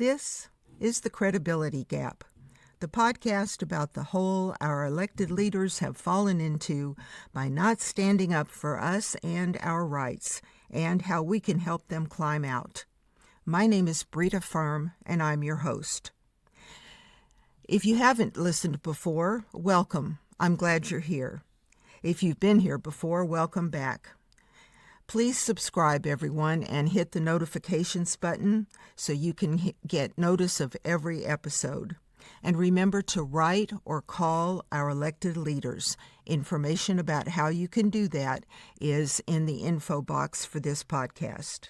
This is The Credibility Gap, the podcast about the hole our elected leaders have fallen into by not standing up for us and our rights, and how we can help them climb out. My name is Brita Firm, and I'm your host. If you haven't listened before, welcome. I'm glad you're here. If you've been here before, welcome back. Please subscribe, everyone, and hit the notifications button so you can get notice of every episode. And remember to write or call our elected leaders. Information about how you can do that is in the info box for this podcast.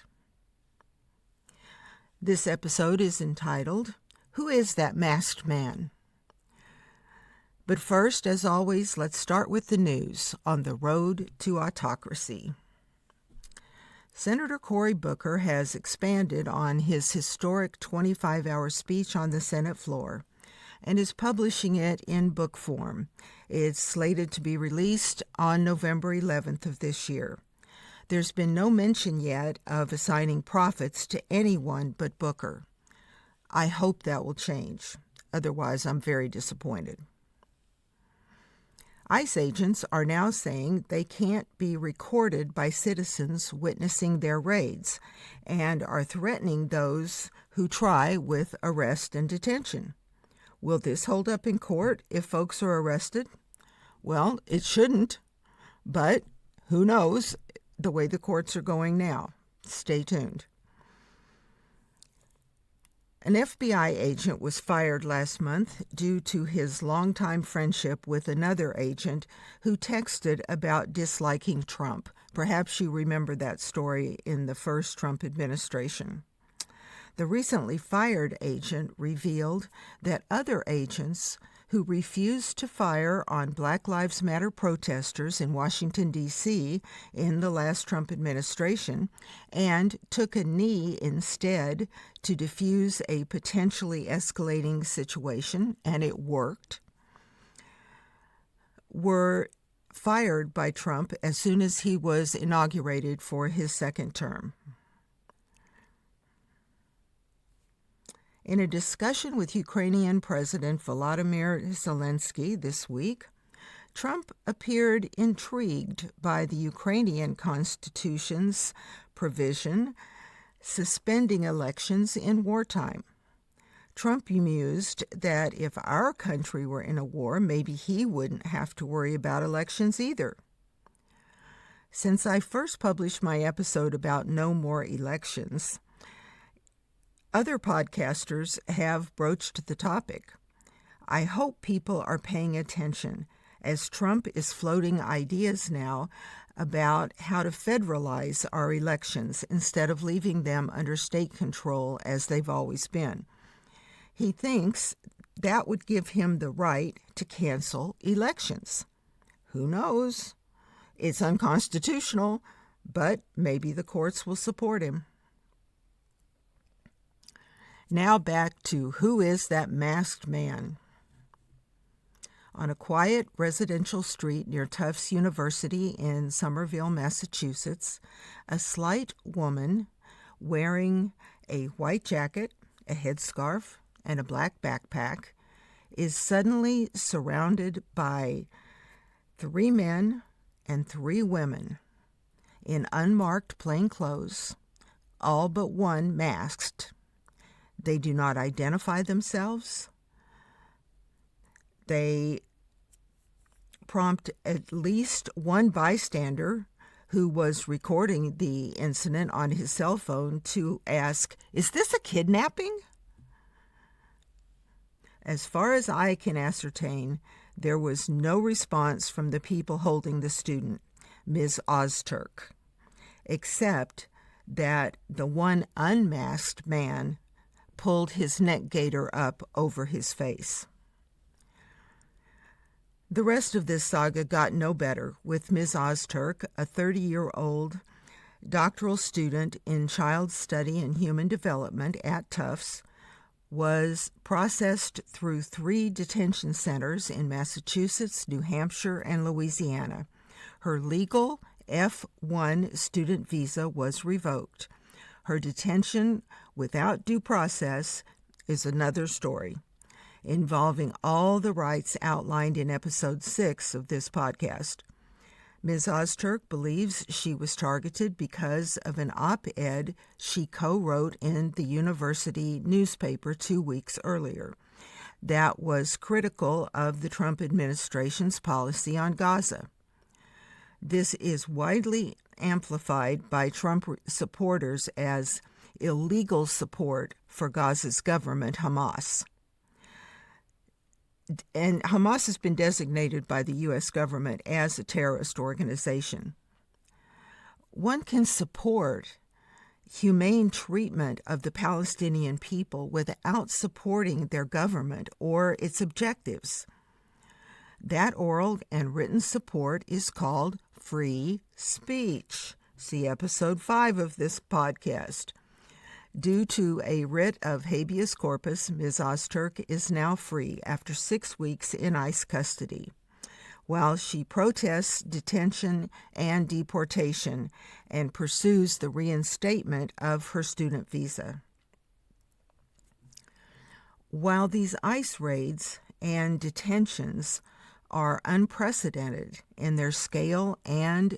This episode is entitled, Who is That Masked Man? But first, as always, let's start with the news on the road to autocracy. Senator Cory Booker has expanded on his historic 25-hour speech on the Senate floor and is publishing it in book form. It's slated to be released on November 11th of this year. There's been no mention yet of assigning profits to anyone but Booker. I hope that will change. Otherwise, I'm very disappointed. ICE agents are now saying they can't be recorded by citizens witnessing their raids and are threatening those who try with arrest and detention. Will this hold up in court if folks are arrested? Well, it shouldn't, but who knows the way the courts are going now. Stay tuned. An FBI agent was fired last month due to his longtime friendship with another agent who texted about disliking Trump. Perhaps you remember that story in the first Trump administration. The recently fired agent revealed that other agents who refused to fire on Black Lives Matter protesters in Washington, D.C. in the last Trump administration and took a knee instead to defuse a potentially escalating situation, and it worked, were fired by Trump as soon as he was inaugurated for his second term. In a discussion with Ukrainian President Volodymyr Zelensky this week, Trump appeared intrigued by the Ukrainian constitution's provision suspending elections in wartime. Trump mused that if our country were in a war, maybe he wouldn't have to worry about elections either. Since I first published my episode about no more elections, other podcasters have broached the topic. I hope people are paying attention as Trump is floating ideas now about how to federalize our elections instead of leaving them under state control as they've always been. He thinks that would give him the right to cancel elections. Who knows? It's unconstitutional, but maybe the courts will support him. Now back to Who is That Masked Man? On a quiet residential street near Tufts University in Somerville, Massachusetts, a slight woman wearing a white jacket, a headscarf, and a black backpack is suddenly surrounded by 3 men and 3 women in unmarked plain clothes, all but one masked. They do not identify themselves. They prompt at least one bystander who was recording the incident on his cell phone to ask, "Is this a kidnapping?" As far as I can ascertain, there was no response from the people holding the student, Ms. Ozturk, except that the one unmasked man pulled his neck gaiter up over his face. The rest of this saga got no better, with Ms. Ozturk, a 30-year-old doctoral student in child study and human development at Tufts, was processed through 3 detention centers in Massachusetts, New Hampshire, and Louisiana. Her legal F-1 student visa was revoked. Her detention without due process is another story involving all the rights outlined in episode 6 of this podcast. Ms. Ozturk believes she was targeted because of an op-ed she co-wrote in the university newspaper 2 weeks earlier that was critical of the Trump administration's policy on Gaza. This is widely amplified by Trump supporters as illegal support for Gaza's government, Hamas. And Hamas has been designated by the U.S. government as a terrorist organization. One can support humane treatment of the Palestinian people without supporting their government or its objectives. That oral and written support is called free speech. See episode 5 of this podcast. Due to a writ of habeas corpus, Ms. Ozturk is now free after 6 weeks in ICE custody, while she protests detention and deportation and pursues the reinstatement of her student visa. While these ICE raids and detentions are unprecedented in their scale and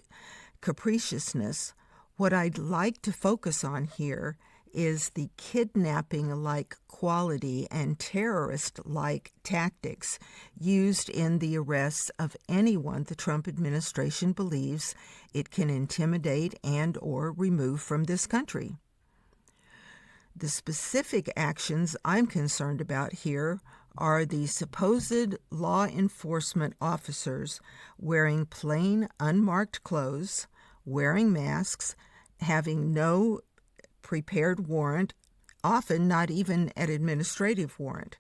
capriciousness, what I'd like to focus on here is the kidnapping-like quality and terrorist-like tactics used in the arrests of anyone the Trump administration believes it can intimidate and or remove from this country. The specific actions I'm concerned about here are the supposed law enforcement officers wearing plain, unmarked clothes, wearing masks, having no prepared warrant, often not even an administrative warrant.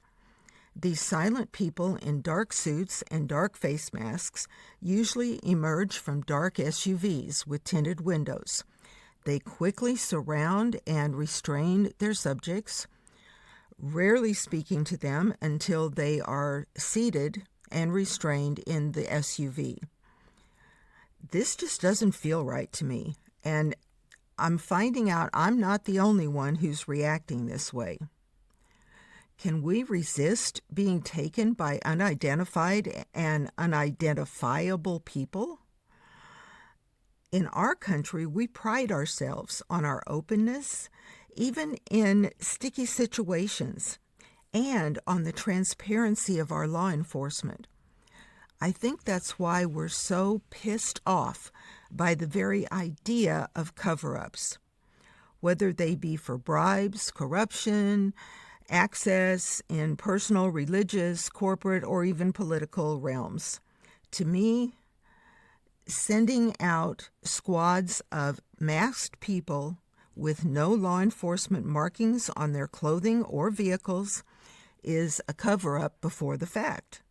These silent people in dark suits and dark face masks usually emerge from dark SUVs with tinted windows. They quickly surround and restrain their subjects, rarely speaking to them until they are seated and restrained in the SUV. This just doesn't feel right to me, and I'm finding out I'm not the only one who's reacting this way. Can we resist being taken by unidentified and unidentifiable people? In our country, we pride ourselves on our openness, even in sticky situations, and on the transparency of our law enforcement. I think that's why we're so pissed off by the very idea of cover-ups, whether they be for bribes, corruption, access in personal, religious, corporate, or even political realms. To me, sending out squads of masked people with no law enforcement markings on their clothing or vehicles is a cover-up before the fact.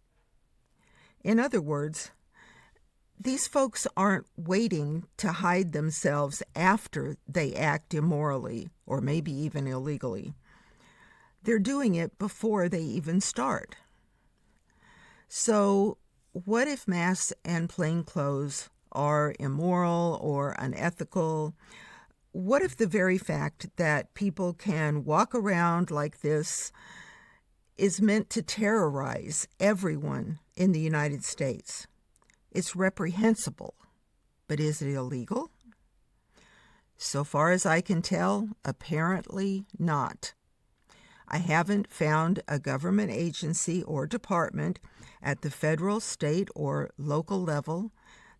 In other words, these folks aren't waiting to hide themselves after they act immorally or maybe even illegally. They're doing it before they even start. So what if masks and plainclothes are immoral or unethical? What if the very fact that people can walk around like this is meant to terrorize everyone in the United States? It's reprehensible, but is it illegal? So far as I can tell, apparently not. I haven't found a government agency or department at the federal, state, or local level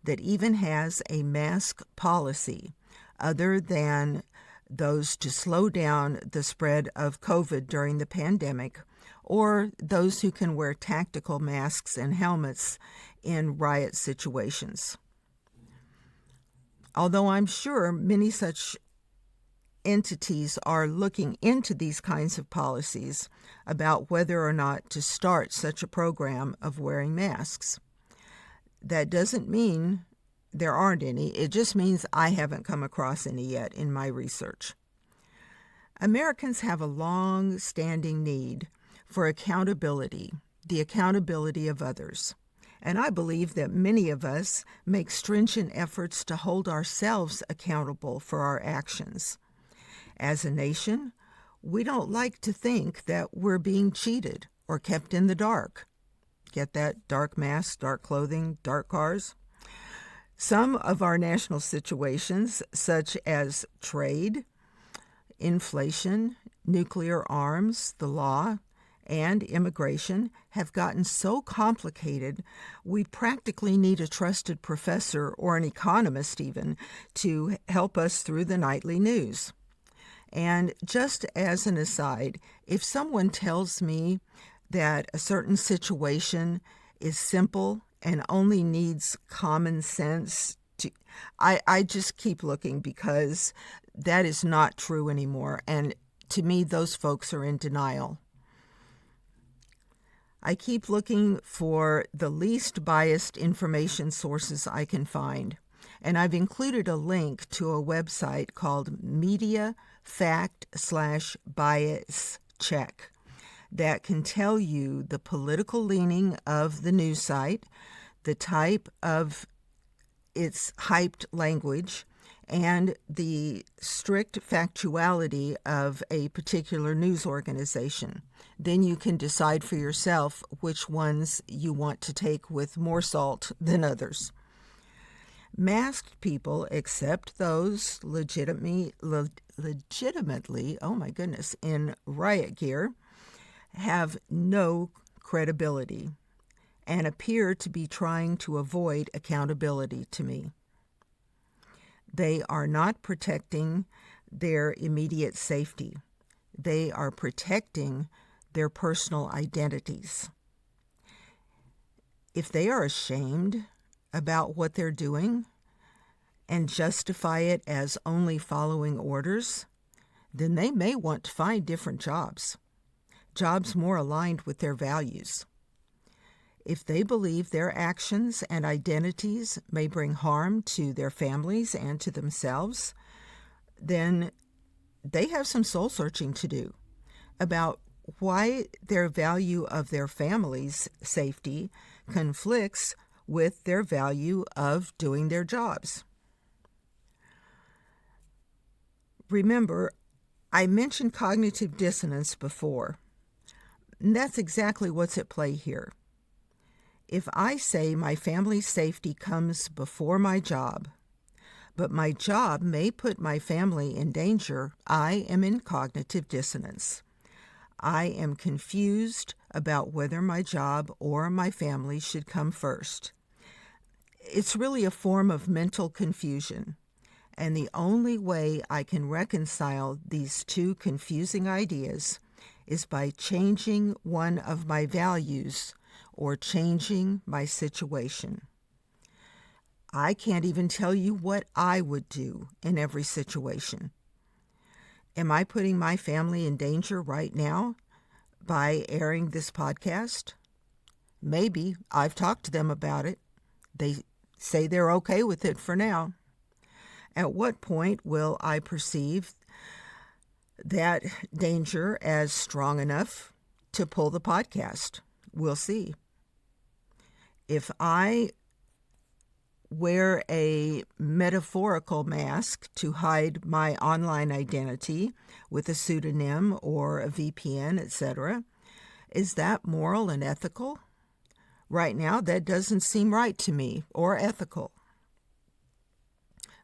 that even has a mask policy other than those to slow down the spread of COVID during the pandemic, or those who can wear tactical masks and helmets in riot situations. Although I'm sure many such entities are looking into these kinds of policies about whether or not to start such a program of wearing masks. That doesn't mean there aren't any. It just means I haven't come across any yet in my research. Americans have a long-standing need for accountability, the accountability of others. And I believe that many of us make stringent efforts to hold ourselves accountable for our actions. As a nation, we don't like to think that we're being cheated or kept in the dark. Get that? Dark masks, dark clothing, dark cars. Some of our national situations, such as trade, inflation, nuclear arms, the law, and immigration, have gotten so complicated we practically need a trusted professor or an economist even to help us through the nightly news. And just as an aside, if someone tells me that a certain situation is simple and only needs common sense, I just keep looking, because that is not true anymore. And to me, those folks are in denial. I keep looking for the least biased information sources I can find. And I've included a link to a website called Media Fact/Bias Check that can tell you the political leaning of the news site, the type of its hyped language, and the strict factuality of a particular news organization. Then you can decide for yourself which ones you want to take with more salt than others. Masked people, except those legitimately, oh my goodness, in riot gear, have no credibility and appear to be trying to avoid accountability to me. They are not protecting their immediate safety. They are protecting their personal identities. If they are ashamed about what they're doing and justify it as only following orders, then they may want to find different jobs more aligned with their values. If they believe their actions and identities may bring harm to their families and to themselves, then they have some soul searching to do about why their value of their family's safety conflicts with their value of doing their jobs. Remember, I mentioned cognitive dissonance before, and that's exactly what's at play here. If I say my family's safety comes before my job, but my job may put my family in danger, I am in cognitive dissonance. I am confused about whether my job or my family should come first. It's really a form of mental confusion, and the only way I can reconcile these two confusing ideas is by changing one of my values or changing my situation. I can't even tell you what I would do in every situation. Am I putting my family in danger right now by airing this podcast? Maybe. I've talked to them about it. They say they're okay with it for now. At what point will I perceive that danger as strong enough to pull the podcast? We'll see. If I wear a metaphorical mask to hide my online identity with a pseudonym or a VPN, etc., is that moral and ethical? Right now, that doesn't seem right to me or ethical.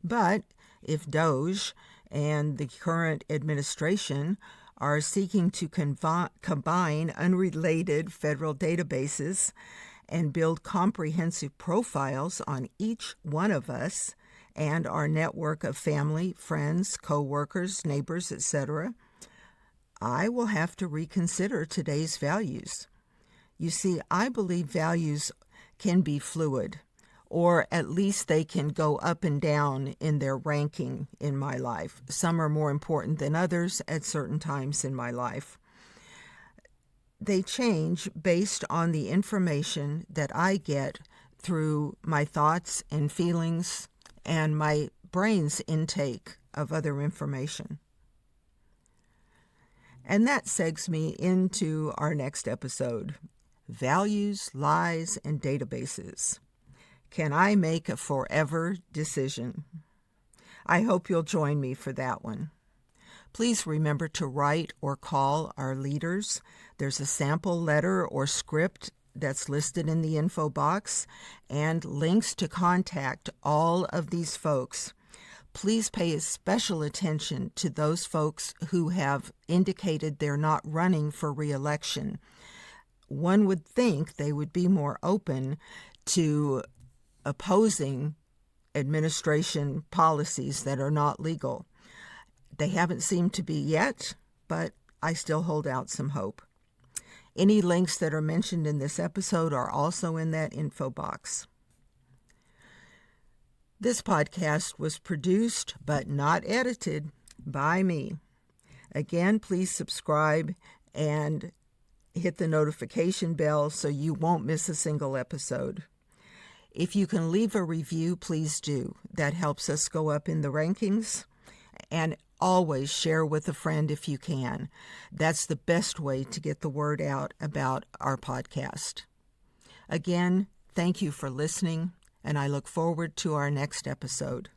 But if DOJ and the current administration are seeking to combine unrelated federal databases and build comprehensive profiles on each one of us and our network of family, friends, co-workers, neighbors, etc., I will have to reconsider today's values. You see, I believe values can be fluid, or at least they can go up and down in their ranking in my life. Some are more important than others at certain times in my life. They change based on the information that I get through my thoughts and feelings and my brain's intake of other information. And that segs me into our next episode, Values, Lies, and Databases. Can I make a forever decision? I hope you'll join me for that one. Please remember to write or call our leaders. There's a sample letter or script that's listed in the info box and links to contact all of these folks. Please pay special attention to those folks who have indicated they're not running for re-election. One would think they would be more open to opposing administration policies that are not legal. They haven't seemed to be yet, but I still hold out some hope. Any links that are mentioned in this episode are also in that info box. This podcast was produced but not edited by me. Again, please subscribe and hit the notification bell so you won't miss a single episode. If you can leave a review, please do. That helps us go up in the rankings. And always share with a friend if you can. That's the best way to get the word out about our podcast. Again, thank you for listening, and I look forward to our next episode.